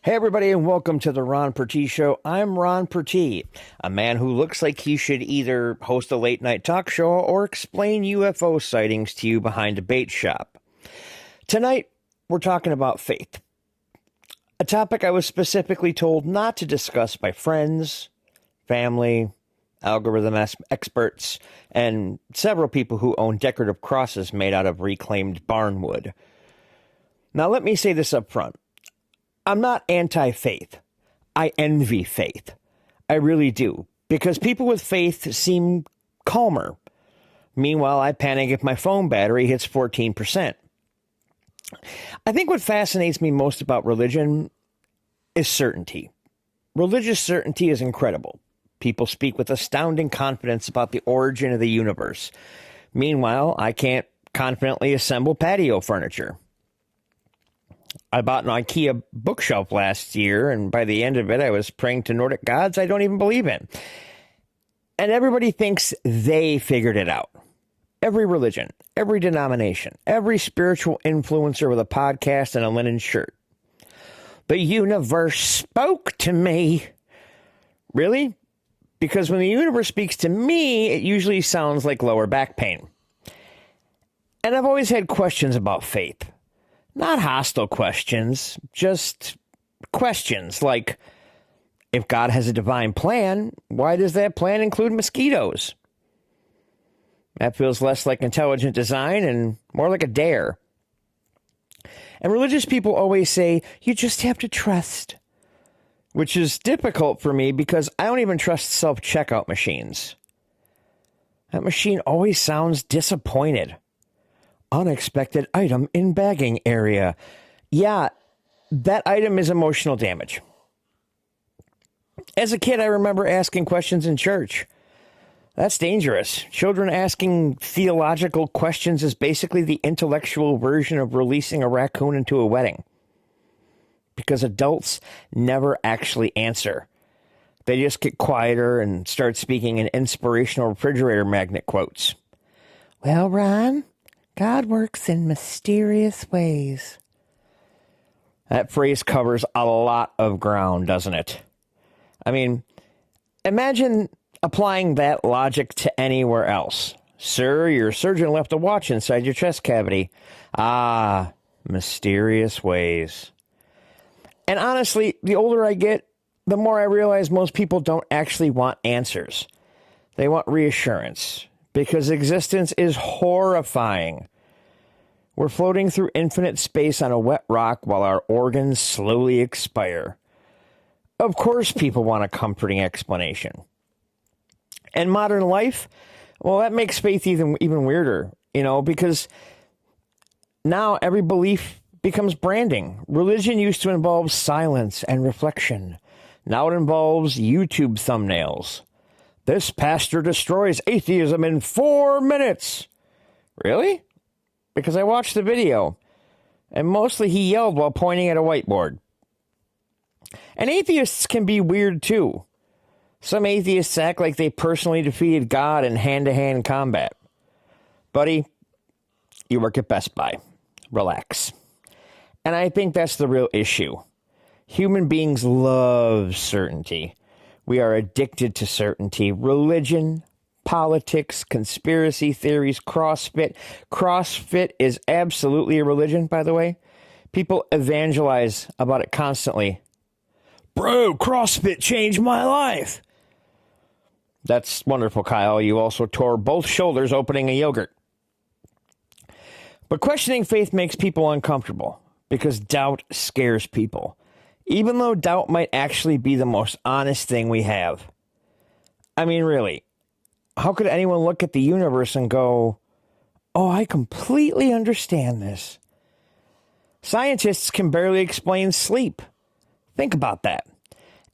Hey everybody, and welcome to the Ron Purtee Show. I'm Ron Purtee, a man who looks like he should either host a late night talk show or explain UFO sightings to you behind a bait shop. Tonight, we're talking about faith, a topic I was specifically told not to discuss by friends, family, algorithm experts, and several people who own decorative crosses made out of reclaimed barnwood. Now, let me say this up front. I'm not anti-faith. I envy faith. I really do. Because people with faith seem calmer. Meanwhile, I panic if my phone battery hits 14%. I think what fascinates me most about religion is certainty. Religious certainty is incredible. People speak with astounding confidence about the origin of the universe. Meanwhile, I can't confidently assemble patio furniture. I bought an IKEA bookshelf last year, and by the end of it, I was praying to Nordic gods I don't even believe in. And everybody thinks they figured it out. Every religion, every denomination, every spiritual influencer with a podcast and a linen shirt. The universe spoke to me. Really? Because when the universe speaks to me, it usually sounds like lower back pain. And I've always had questions about faith. Not hostile questions, just questions like, if God has a divine plan, why does that plan include mosquitoes? That feels less like intelligent design and more like a dare. And religious people always say, you just have to trust, which is difficult for me because I don't even trust self-checkout machines. That machine always sounds disappointed. Unexpected item in bagging area. Yeah, that item is emotional damage. As a kid, I remember asking questions in church. That's dangerous. Children asking theological questions is basically the intellectual version of releasing a raccoon into a wedding. Because adults never actually answer. They just get quieter and start speaking in inspirational refrigerator magnet quotes. Well, Ron, God works in mysterious ways. That phrase covers a lot of ground, doesn't it? I mean, imagine applying that logic to anywhere else. Sir, your surgeon left a watch inside your chest cavity. Ah, mysterious ways. And honestly, the older I get, the more I realize most people don't actually want answers. They want reassurance. Because existence is horrifying. We're floating through infinite space on a wet rock while our organs slowly expire. Of course people want a comforting explanation. And modern life, well, that makes faith even weirder, because now every belief becomes branding. Religion used to involve silence and reflection. Now it involves YouTube thumbnails. This pastor destroys atheism in 4 minutes. Really? Because I watched the video, and mostly he yelled while pointing at a whiteboard. And atheists can be weird too. Some atheists act like they personally defeated God in hand-to-hand combat. Buddy, you work at Best Buy. Relax. And I think that's the real issue. Human beings love certainty. We are addicted to certainty. Religion, politics, conspiracy theories, CrossFit. CrossFit is absolutely a religion, by the way. People evangelize about it constantly. Bro, CrossFit changed my life. That's wonderful, Kyle. You also tore both shoulders opening a yogurt. But questioning faith makes people uncomfortable because doubt scares people. Even though doubt might actually be the most honest thing we have. I mean, really, how could anyone look at the universe and go, oh, I completely understand this? Scientists can barely explain sleep. Think about that.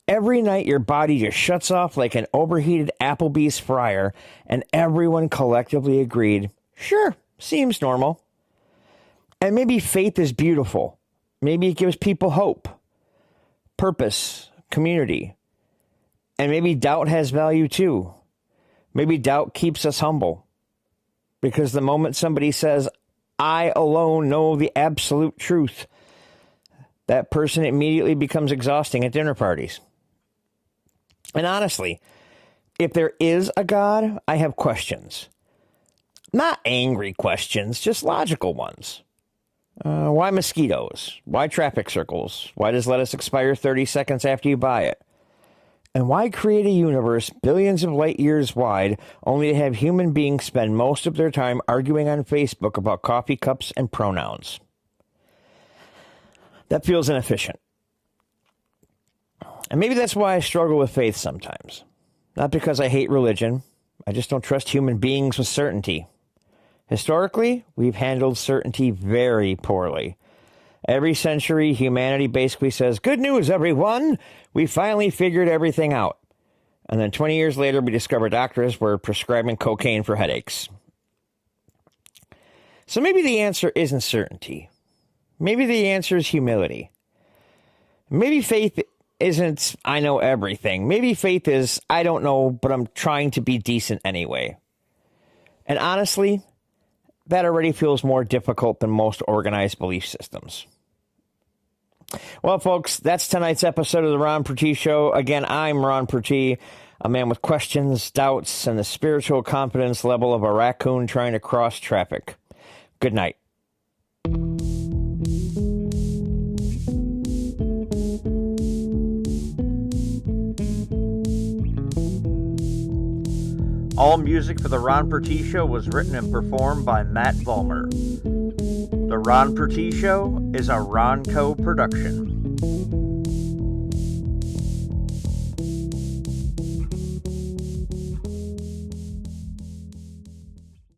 Every night your body just shuts off like an overheated Applebee's fryer, and everyone collectively agreed, sure, seems normal. And maybe faith is beautiful. Maybe it gives people hope, purpose, community. And maybe doubt has value too. Maybe doubt keeps us humble. Because the moment somebody says, I alone know the absolute truth, that person immediately becomes exhausting at dinner parties. And honestly, if there is a God, I have questions. Not angry questions, just logical ones. Why mosquitoes? Why traffic circles? Why does lettuce expire 30 seconds after you buy it? And why create a universe billions of light years wide only to have human beings spend most of their time arguing on Facebook about coffee cups and pronouns? That feels inefficient. And maybe that's why I struggle with faith sometimes. Not because I hate religion. I just don't trust human beings with certainty. Historically, we've handled certainty very poorly. Every century, humanity basically says, "Good news, everyone! We finally figured everything out." And then 20 years later, we discover doctors were prescribing cocaine for headaches. So maybe the answer isn't certainty. Maybe the answer is humility. Maybe faith isn't, "I know everything." Maybe faith is, "I don't know, but I'm trying to be decent anyway." And honestly, that already feels more difficult than most organized belief systems. Well, folks, that's tonight's episode of the Ron Purtee Show. Again, I'm Ron Purtee, a man with questions, doubts, and the spiritual confidence level of a raccoon trying to cross traffic. Good night. All music for The Ron Purtee Show was written and performed by Matt Vollmer. The Ron Purtee Show is a RONCO production.